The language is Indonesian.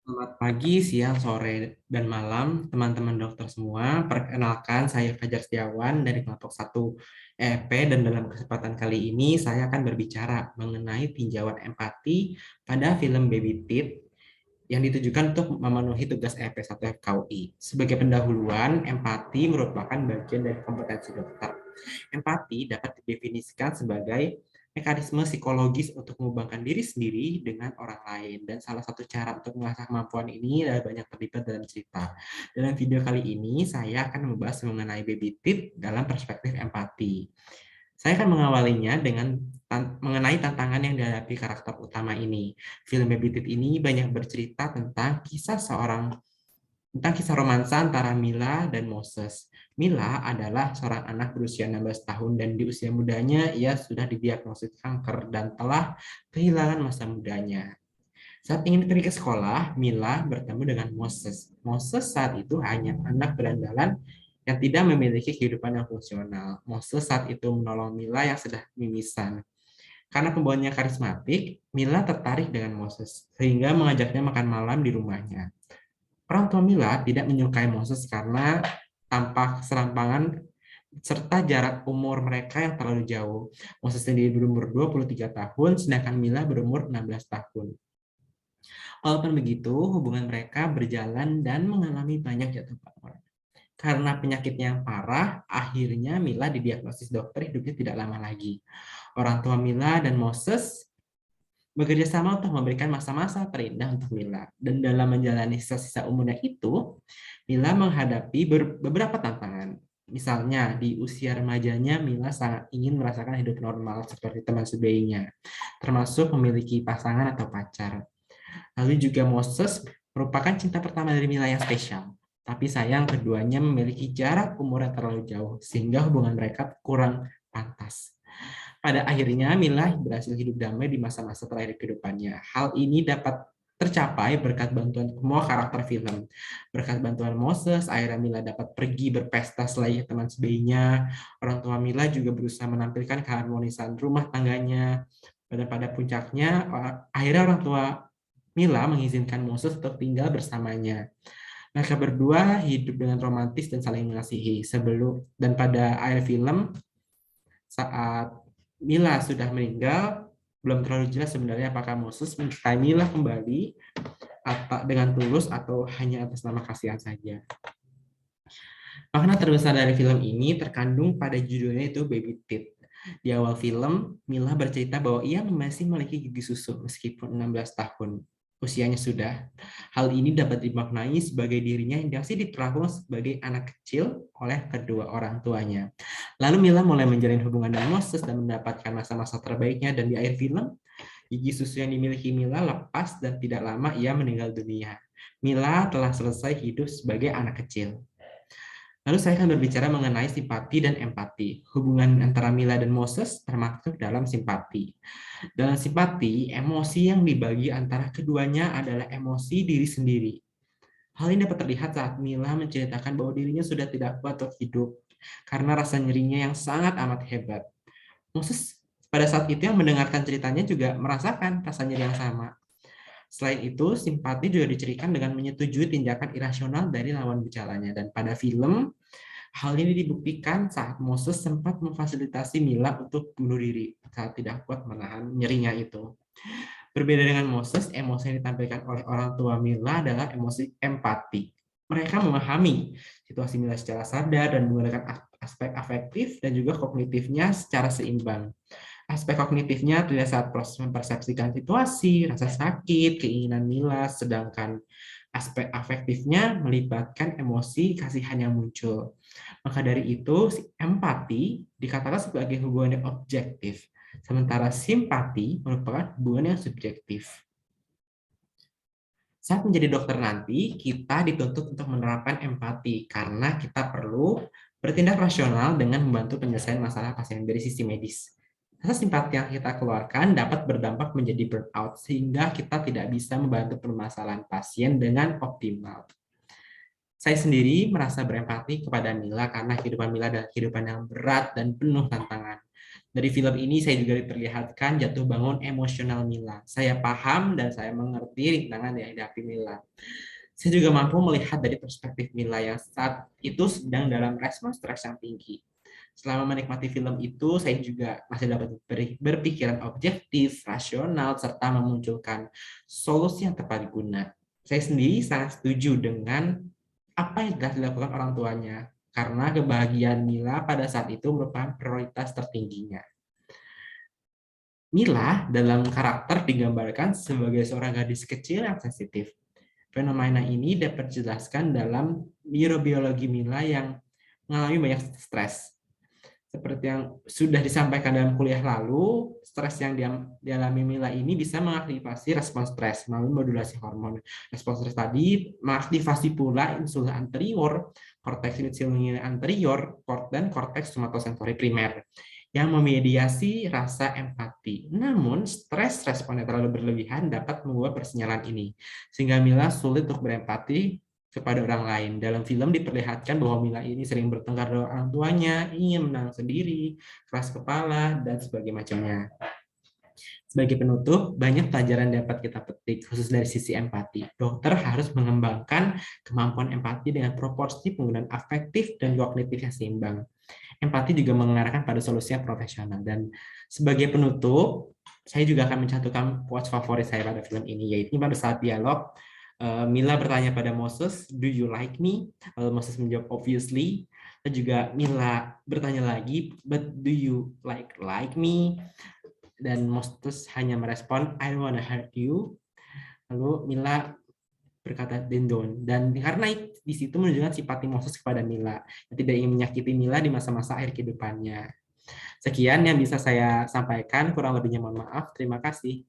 Selamat pagi, siang, sore, dan malam, teman-teman dokter semua. Perkenalkan, saya Fajar Setiawan dari kelompok 1 EP, dan dalam kesempatan kali ini saya akan berbicara mengenai tinjauan empati pada film Baby Teeth yang ditujukan untuk memenuhi tugas EP1 FKUI. Sebagai pendahuluan, empati merupakan bagian dari kompetensi dokter. Empati dapat didefinisikan sebagai mekanisme psikologis untuk mengubahkan diri sendiri dengan orang lain. Dan salah satu cara untuk mengasah kemampuan ini adalah banyak terlibat dalam cerita. Dalam video kali ini, saya akan membahas mengenai baby teeth dalam perspektif empati. Saya akan mengawalinya dengan mengenai tantangan yang dihadapi karakter utama ini. Film Baby Teeth ini banyak bercerita tentang kisah romansa antara Mila dan Moses. Mila adalah seorang anak berusia 16 tahun dan di usia mudanya ia sudah didiagnosis kanker dan telah kehilangan masa mudanya. Saat ingin pergi ke sekolah, Mila bertemu dengan Moses. Moses saat itu hanya anak berandalan yang tidak memiliki kehidupan yang fungsional. Moses saat itu menolong Mila yang sedang mimisan. Karena pembawanya karismatik, Mila tertarik dengan Moses, sehingga mengajaknya makan malam di rumahnya. Orang tua Mila tidak menyukai Moses karena tampak serampangan serta jarak umur mereka yang terlalu jauh. Moses sendiri berumur 23 tahun, sedangkan Mila berumur 16 tahun. Walaupun begitu, hubungan mereka berjalan dan mengalami banyak jatuh bangun. Karena penyakitnya yang parah, akhirnya Mila didiagnosis dokter hidupnya tidak lama lagi. Orang tua Mila dan Moses bekerja sama untuk memberikan masa-masa terindah untuk Mila. Dan dalam menjalani sisa-sisa umurnya itu, Mila menghadapi beberapa tantangan. Misalnya, di usia remajanya, Mila sangat ingin merasakan hidup normal seperti teman sebaya, termasuk memiliki pasangan atau pacar. Lalu juga Moses merupakan cinta pertama dari Mila yang spesial. Tapi sayang keduanya memiliki jarak umur yang terlalu jauh, sehingga hubungan mereka kurang pantas. Pada akhirnya, Mila berhasil hidup damai di masa-masa terakhir kehidupannya. Hal ini dapat tercapai berkat bantuan semua karakter film. Berkat bantuan Moses, akhirnya Mila dapat pergi berpesta selain teman sebayanya. Orang tua Mila juga berusaha menampilkan keharmonisan rumah tangganya. Pada puncaknya, akhirnya orang tua Mila mengizinkan Moses untuk tinggal bersamanya. Mereka berdua hidup dengan romantis dan saling mengasihi. Dan pada akhir film, saat Mila sudah meninggal, belum terlalu jelas sebenarnya apakah Moses mencintai Mila kembali atau dengan tulus atau hanya atas nama kasihan saja. Makna terbesar dari film ini terkandung pada judulnya itu Baby Teeth. Di awal film, Mila bercerita bahwa ia masih memiliki gigi susu meskipun 16 tahun usianya sudah. Hal ini dapat dimaknai sebagai dirinya yang masih diperlakukan sebagai anak kecil oleh kedua orang tuanya. Lalu Mila mulai menjalin hubungan dengan Moses dan mendapatkan masa-masa terbaiknya, dan di akhir film, gigi susu yang dimiliki Mila lepas dan tidak lama ia meninggal dunia. Mila telah selesai hidup sebagai anak kecil. Lalu saya akan berbicara mengenai simpati dan empati. Hubungan antara Mila dan Moses termasuk dalam simpati. Dalam simpati, emosi yang dibagi antara keduanya adalah emosi diri sendiri. Hal ini dapat terlihat saat Mila menceritakan bahwa dirinya sudah tidak kuat untuk hidup karena rasa nyerinya yang sangat amat hebat. Moses pada saat itu yang mendengarkan ceritanya juga merasakan rasa nyeri yang sama. Selain itu, simpati juga dicirikan dengan menyetujui tindakan irasional dari lawan bicaranya. Dan pada film, hal ini dibuktikan saat Moses sempat memfasilitasi Mila untuk bunuh diri saat tidak kuat menahan nyerinya itu. Berbeda dengan Moses, emosi yang ditampilkan oleh orang tua Mila adalah emosi empati. Mereka memahami situasi Mila secara sadar dan menggunakan aspek afektif dan juga kognitifnya secara seimbang. Aspek kognitifnya terlihat saat proses mempersepsikan situasi, rasa sakit, keinginan Mila, sedangkan aspek afektifnya melibatkan emosi kasihan yang muncul. Maka dari itu, empati dikatakan sebagai hubungan yang objektif, sementara simpati merupakan hubungan yang subjektif. Saat menjadi dokter nanti, kita dituntut untuk menerapkan empati karena kita perlu bertindak rasional dengan membantu penyelesaian masalah pasien dari sisi medis. Rasa simpati yang kita keluarkan dapat berdampak menjadi burnout, sehingga kita tidak bisa membantu permasalahan pasien dengan optimal. Saya sendiri merasa berempati kepada Mila karena kehidupan Mila adalah kehidupan yang berat dan penuh tantangan. Dari film ini saya juga diperlihatkan jatuh bangun emosional Mila. Saya paham dan saya mengerti rintangan yang dihadapi Mila. Saya juga mampu melihat dari perspektif Mila yang saat itu sedang dalam respon stres yang tinggi. Selama menikmati film itu, saya juga masih dapat berpikiran objektif, rasional, serta memunculkan solusi yang tepat guna. Saya sendiri sangat setuju dengan apa yang telah dilakukan orang tuanya, karena kebahagiaan Mila pada saat itu merupakan prioritas tertingginya. Mila dalam karakter digambarkan sebagai seorang gadis kecil yang sensitif. Fenomena ini dapat dijelaskan dalam neurobiologi Mila yang mengalami banyak stres. Seperti yang sudah disampaikan dalam kuliah lalu, stres yang dialami Mila ini bisa mengaktifasi respon stres melalui modulasi hormon. Respon stres tadi mengaktifasi pula insulin anterior, korteks insulin anterior, dan korteks somatosensori primer yang memediasi rasa empati. Namun, stres respon yang terlalu berlebihan dapat mengubah persinyalan ini, sehingga Mila sulit untuk berempati kepada orang lain. Dalam film diperlihatkan bahwa Mila ini sering bertengkar dengan orang tuanya, ingin menang sendiri, keras kepala, dan sebagainya macamnya. Sebagai penutup, banyak pelajaran dapat kita petik, khusus dari sisi empati. Dokter harus mengembangkan kemampuan empati dengan proporsi penggunaan afektif dan kognitif yang seimbang. Empati juga mengarahkan pada solusi yang profesional. Dan sebagai penutup, saya juga akan mencantumkan quotes favorit saya pada film ini, yaitu pada saat dialog, Mila bertanya pada Moses, "Do you like me?" Lalu Moses menjawab, "Obviously." Dan juga Mila bertanya lagi, "But do you like me?" Dan Moses hanya merespon, "I don't wanna hurt you." Lalu Mila berkata Dendon, dan karena di situ menunjukkan simpati Moses kepada Mila yang tidak ingin menyakiti Mila di masa-masa akhir kehidupannya. Sekian yang bisa saya sampaikan, kurang lebihnya mohon maaf. Terima kasih.